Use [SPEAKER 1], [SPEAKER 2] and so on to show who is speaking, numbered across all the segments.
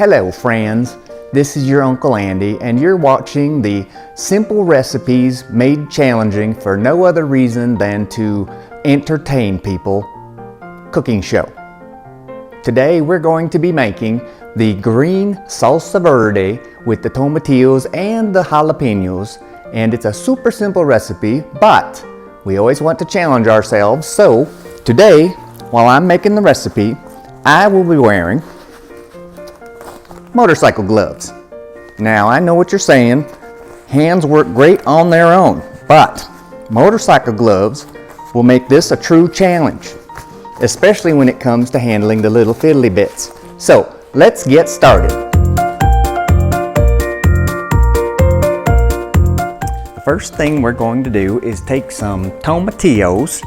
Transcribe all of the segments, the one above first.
[SPEAKER 1] Hello friends, this is your Uncle Andy and you're watching the Simple Recipes Made Challenging for no other reason than to entertain people cooking show. Today we're going to be making the green Salsa Verde with the tomatillos and the jalapenos, and it's a super simple recipe, but we always want to challenge ourselves. So today, while I'm making the recipe, I will be wearing motorcycle gloves. Now I know what you're saying, hands work great on their own, but motorcycle gloves will make this a true challenge, especially when it comes to handling the little fiddly bits. So let's get started. The first thing we're going to do is take some tomatillos.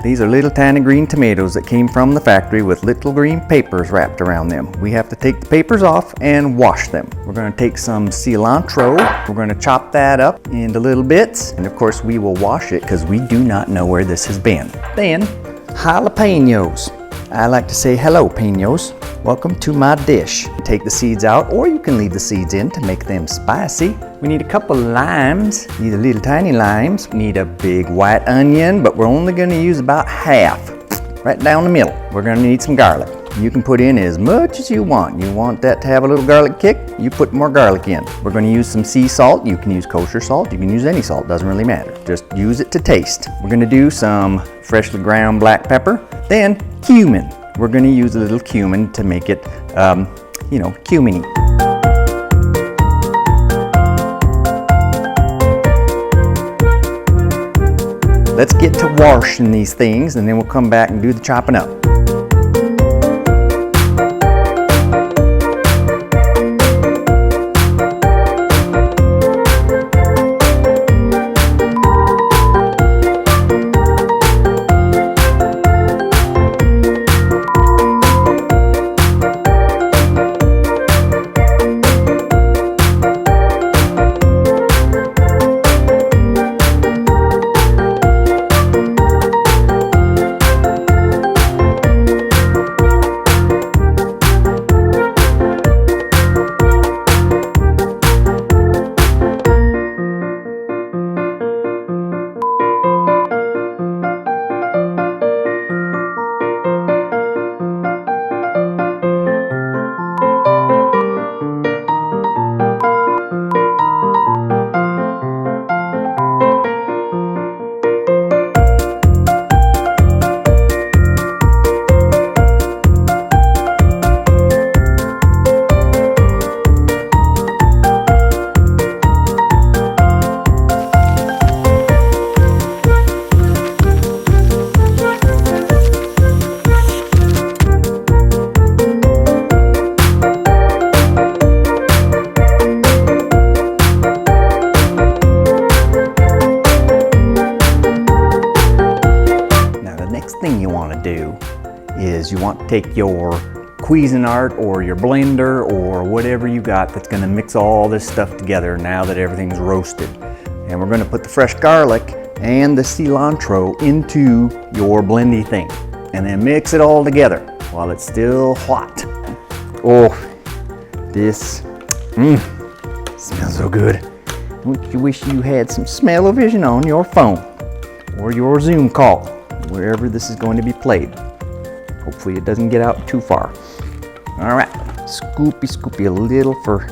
[SPEAKER 1] These are little tiny green tomatoes that came from the factory with little green papers wrapped around them. We have to take the papers off and wash them. We're going to take some cilantro. We're going to chop that up into little bits. And of course we will wash it because we do not know where this has been. Then jalapenos. I like to say hello penos. Welcome to my dish. Take the seeds out, or you can leave the seeds in to make them spicy. We need a couple limes, need a little tiny limes. We need a big white onion, but we're only going to use about half, right down the middle. We're going to need some garlic. You can put in as much as you want. You want that to have a little garlic kick, you put more garlic in. We're going to use some sea salt. You can use kosher salt, you can use any salt, doesn't really matter. Just use it to taste. We're going to do some freshly ground black pepper, then cumin. We're going to use a little cumin to make it, cuminy. Let's get to washing these things and then we'll come back and do the chopping up. Is you want to take your Cuisinart or your blender or whatever you got that's going to mix all this stuff together now that everything's roasted. And we're going to put the fresh garlic and the cilantro into your blendy thing and then mix it all together while it's still hot. Oh, this smells so good. You wish you had some smell-o-vision on your phone or your Zoom call, wherever this is going to be played. Hopefully it doesn't get out too far. All right, scoopy a little for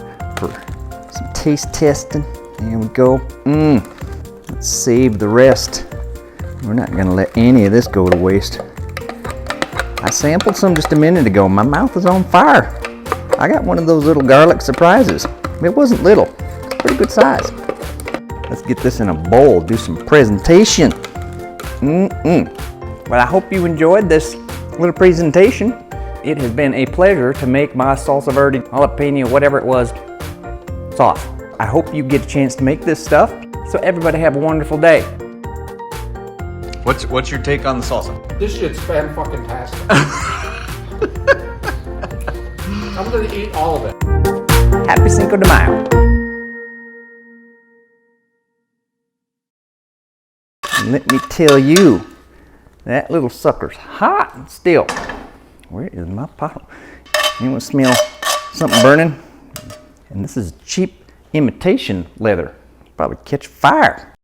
[SPEAKER 1] some taste testing. There we go. Let's save the rest. We're not gonna let any of this go to waste. I sampled some just a minute ago. My mouth is on fire. I got one of those little garlic surprises. It wasn't little, it's pretty good size. Let's get this in a bowl, do some presentation. Well, I hope you enjoyed this little presentation. It has been a pleasure to make my Salsa Verde, jalapeno, whatever it was, sauce. I hope you get a chance to make this stuff. So everybody have a wonderful day.
[SPEAKER 2] What's your take on the salsa?
[SPEAKER 3] This shit's fan-fucking-tastic. I'm gonna eat all of it.
[SPEAKER 1] Happy Cinco de Mayo. And let me tell you, that little sucker's hot still. Where is my bottle? Anyone smell something burning. And this is cheap imitation leather. Probably catch fire.